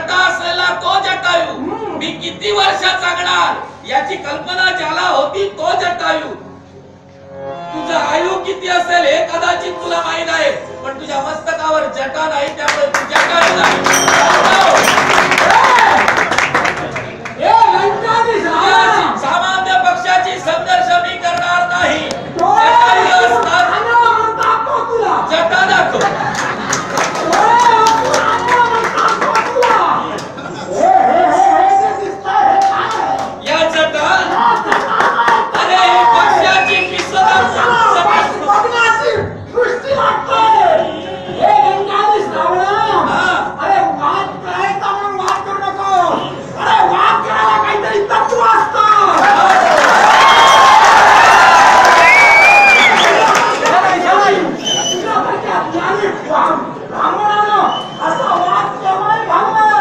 जटा असलेला तो जटायू मी किती वर्ष जगणार याची कल्पना ज्याला होती तो जटायू. तुझं आयु किती असेल हे कदाचित तुला माहित आहे, पण तुझ्या मस्तकावर जटा नाही, त्यामुळे तू जटायू नाही. सामान्य पक्षाची संघर्ष मी करणार नाही. जटा दाखव. या जटा अरे पक्षाची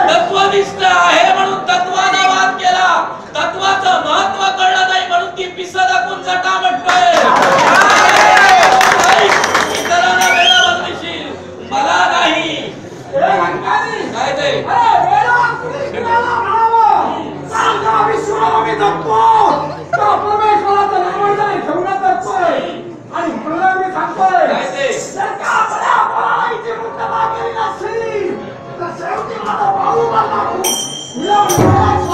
तत्वनिष्ठ आहे म्हणून तत्वाचा वाद केला. तत्वाचं महत्व कळलं नाही म्हणून ती पिसं दाखवून जटा म्हणतोय. इतरांना वेळा बदलशील, मला नाही. काय ते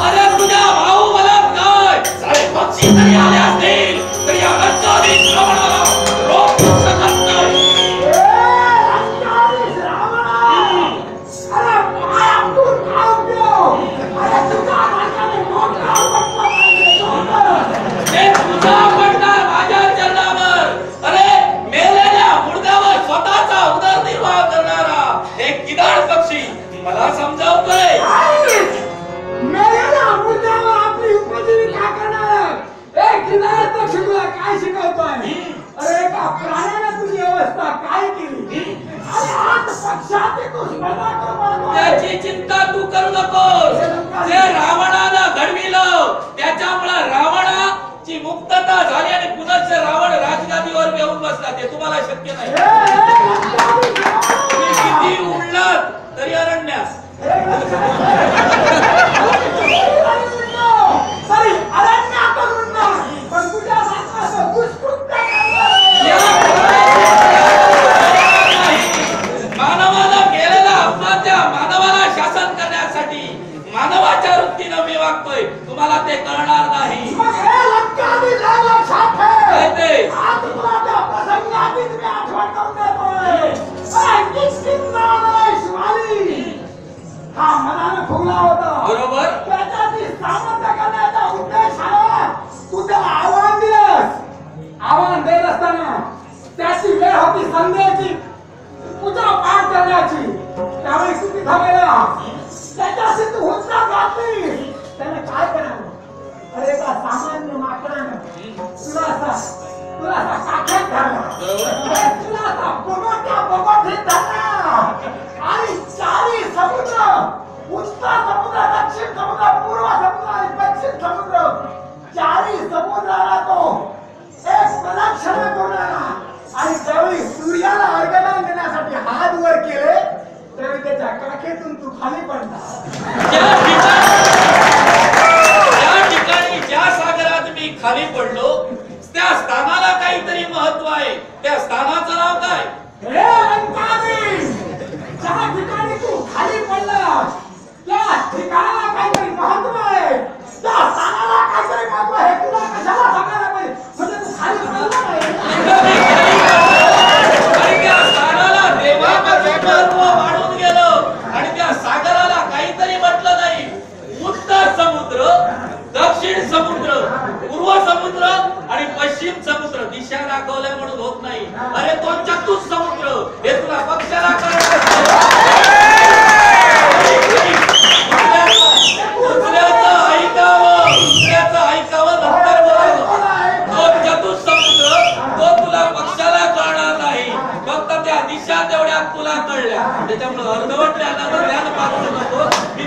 अरे तुझ्या भाऊ मला काय सारे पक्षी तरी आले असतील तरी रोखू शकत नाही. तुझा पडणार माझ्या चरणावर. अरे मेलेल्या मुर्द्यावर स्वतःचा उदरनिर्वाह करणारा एक किदाड पक्षी मला समजावतोय. काय शिकवतोय? अरे का प्राण्याने तुझी अवस्था काय केली? त्याची चिंता तू करू नकोस. जे रावणानं घडविलं त्याच्यामुळे रावणाची मुक्तता झाली आणि पुनश्च रावण राजगादीवर येऊन बसला. ते तुम्हाला शक्य नाही. किती उडलात तरी अरण्यास मानवाला केलेला अपमान मानवाला शासन करण्यासाठी मानवाच्या वृत्तीनं मी वागतोय. तुम्हाला ते कळणार नाही. हा मनानं फुगला होता बरोबर. त्याच्याची सामर्थ्य करण्याचा उद्देशाने तू त्याला आव्हान दिलंस. आव्हान देत असताना त्याची वेळ होती संध्याची पूजा पाठ करण्याची. त्यावेळी तू तिथं गेला त्याच्याशी तू हुंडा घातली. त्याने काय करावं? अरे का सामान्य माकडानं तुला असा काख्यात धरला, तुला असा बगोटीत धरला आणि चारी समुद्र उत्तर समुद्र, दक्षिण समुद्र, पूर्व समुद्र आणि पश्चिम समुद्र चारी समुद्राला तो एक प्रदक्षिणा करून आला. आणि त्यावेळी सूर्याला अर्घ्यदान देण्यासाठी हात वर केले त्यावेळी त्याच्या काखेतून तू खाली पडला. त्या ठिकाणी ज्या सागरात मी खाली पडलो त्या स्थानाला काहीतरी महत्व आहे. त्या स्थानाचं नाव काय? हे लंकावी, ज्या ठिकाणी तू खाली पडलास त्या ठिकाणाला काहीतरी महत्व आहे. त्या स्थानाला काहीतरी महत्व आहे. तुला कशाला सांगायला पाहिजे? म्हणजे तू खाली पडला नाही. त्या स्थानाला देवाचं महत्व वाढून गेलं आणि त्या सागराला काहीतरी म्हटलं नाही. उत्तर समुद्र, दक्षिण समुद्र, पूर्व समुद्र आणि पश्चिम समुद्र दिशा दाखवल्या म्हणून होत नाही. अरे तो चतुसमुद्र हे तुला पक्षाला ऐकावं नंतर बोलावं. तो चतुसमुद्र तो तुला पक्षाला कळणार नाही. फक्त त्या दिशा तेवढ्या तुला कळल्या. त्याच्यामुळे अर्धवट ज्ञानावर ज्ञान पात्र नको. मी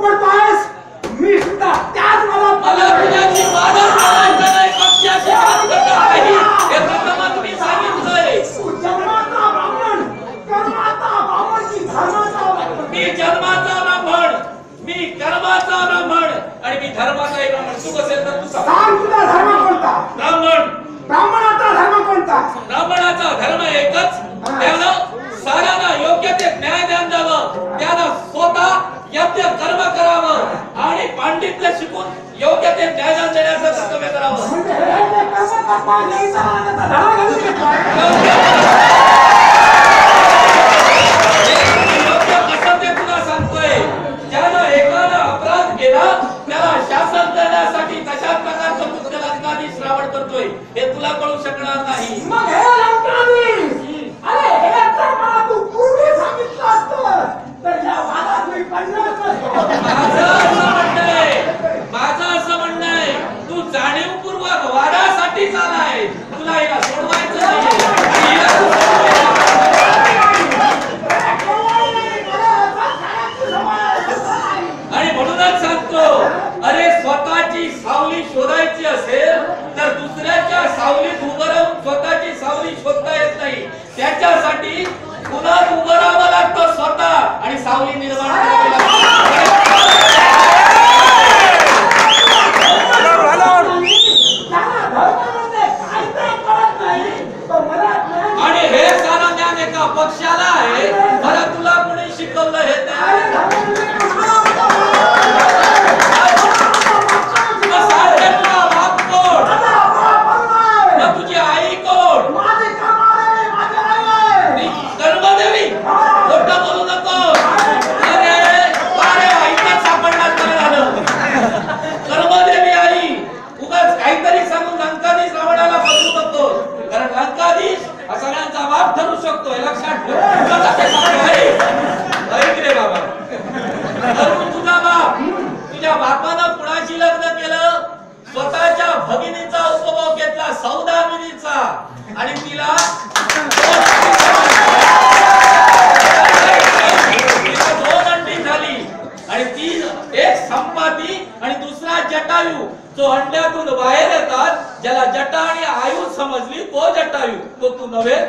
पडतोयस मी सुद्धा त्याच मला तुझ्याशी वादच करायचा नाही, पक्षाशी वाद करणार नाही हे प्रथमच मी सांगितलंय. जन्माचा ब्राह्मण कर्माचा ब्राह्मण की धर्माचा ब्राह्मण? मी जन्माचा ब्राह्मण, मी कर्माचा ब्राह्मण आणि मी धर्माचाही ब्राह्मण. तू असेल तर तू सांग तुझा धर्म कोणता? ब्राह्मण. ब्राह्मणाचा धर्म कोणता? ब्राह्मणाचा धर्म एकच, त्यानं साऱ्यांना योग्य ते न्याय ज्ञान द्यावं, त्यानं स्वतः यज्ञ कर्म करावं आणि पांडित्य शिकून योग्य ते न्याय ज्ञान देण्याचं कर्तव्य करावं. म्हणजे हे कर्म करता यायचा आणि धडा घालून घेतोय. योग्य कसं ते तुला सांगतोय. ज्यानं एकानं अपराध केला त्याला शासन करण्यासाठी तशाच प्रकारचं मुख्य लंकाधीश रावण करतोय हे तुला कळू शकणार नाही. मग हे लंकाधीश, अरे हे तर मला तू पूर्वी सांगितलं असतं तर या वादात मी पडलोच नसतो. माझं असं म्हणणं आहे तू जाणीवपूर्वक वादासाठी आलाय, तुला हिला सोडवायचं नाही. आणि म्हणूनच सांगतो, अरे स्वतःची सावली शोधायची असेल तर दुसऱ्याच्या सावलीत उभं राहून स्वतःची सावली शोधता येत नाही. त्याच्यासाठी पुन्हा उभं राहावं लागतं स्वतः आणि सावली निर्माण करावी लागते. आणि हे सारं ज्ञान एका पक्षाला आहे, मला तुला कोणी शिकवलं हे तुझी आई कोण? कर्मदेवी. खोटं बोलू नको. अरे आईच सापडणार काय झालं? कर्मदेवी आई. उगाच काहीतरी सांगून लंकाधीश रावणाला बदलू नको, कारण लंकाधीश हा सगळ्यांचा बाप ठरू शकतो हे लक्षात ठेव. ऐक रे बाबा, तुझा बाप, तुझ्या बापानं कुणाशी लग्न केलं? स्वतःच्या भगिनीचा उपभोग घेतला, सौदामिनीचा, आणि तिला दोन अंडी झाली आणि ती एक संपाती आणि दुसरा जटायू, जो अंड्यातून बाहेर येतात. ज्याला जटा आणि आयु समजली तो जटायू, तो तू नव्हे.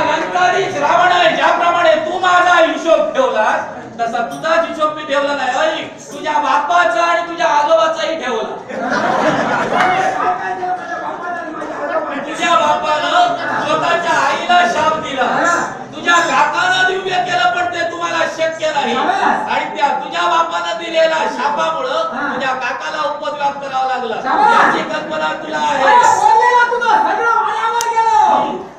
लंकाधीश रावण आहे. ज्याप्रमाणे तू माझा हिशोब ठेवलास तसा तुझाच हिशोब मी ठेवला नाही. तुझ्या बापाचा आणि तुझ्या आजोबाचाही ठेवला. तुझ्या बापानं स्वतःच्या आईला शाप दिला, तुझ्या काकानं दिव्य केलं, पण ते तुम्हाला शक्य नाही. आणि त्या तुझ्या बापानं दिलेल्या शापामुळं तुझ्या काकाला उपद्व्याप करावा लागला. याची कल्पना तुला आहे.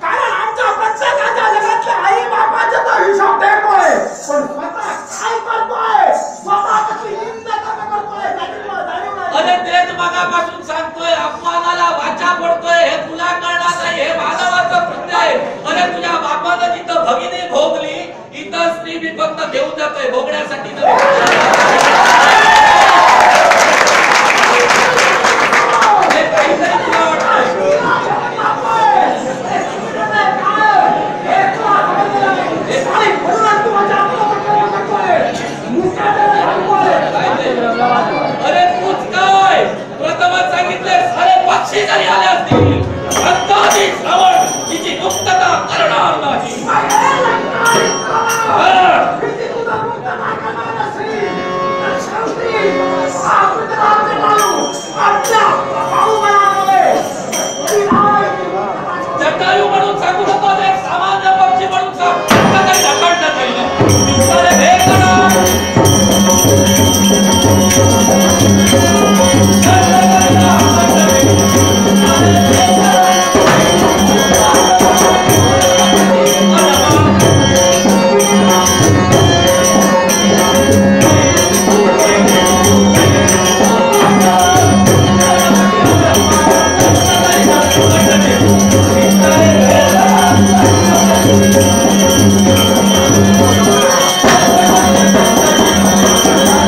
कारण आमच्या प्रत्येकाच्या जगातल्या आई बापाचा तो हिशोब ठेवतोय, पण स्वतः काय करतोय, स्वतः कशी निंदा करतोय त्याची मला जाणीव नाही. अरे तेच मगापासून सांगतोय, अपमानाला वाचा पडतोय हे तुला कळणार नाही. हे मानवाचं कृत्य आहे. अरे तुझ्या बापानं जिथं भगिनी भोगली, इथं स्त्री बी फक्त घेऊन जातोय भोगण्यासाठी अरे तूच काय प्रथमच सांगितले सारे पक्षी जरी आले असतील लंकाधीश रावण तिची मुक्तता करणार नाही. जटायू म्हणून सांगू नको, एक सामान्य पक्षी म्हणून सांग. काही ढकलण्यात Thank you.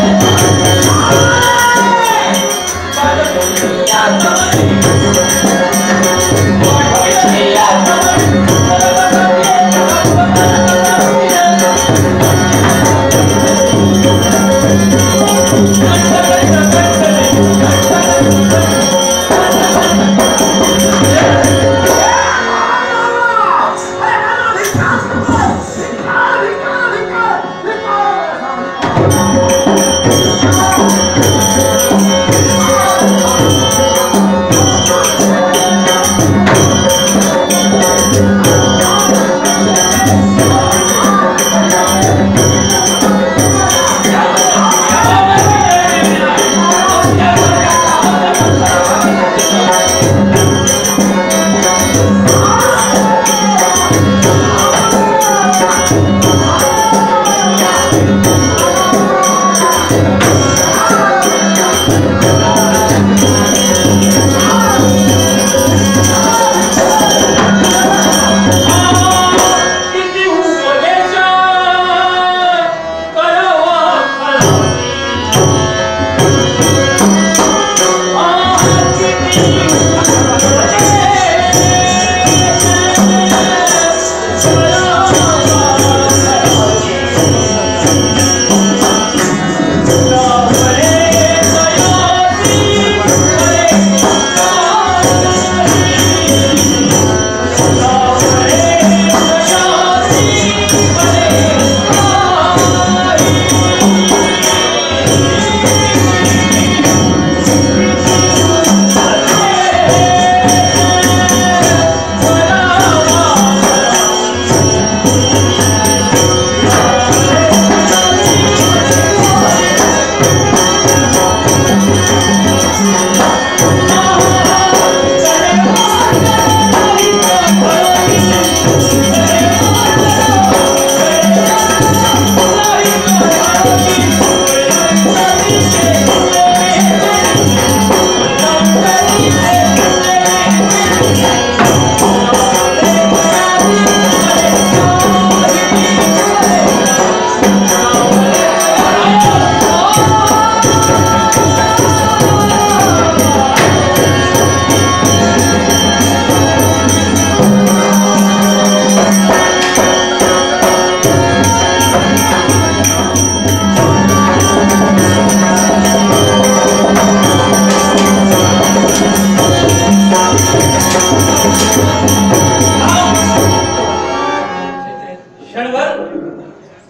क्षणभर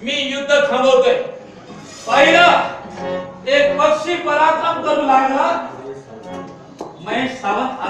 मी युद्ध थांबवतोय. पहिला एक पक्षी पराक्रम करू लागला. महेश सावंत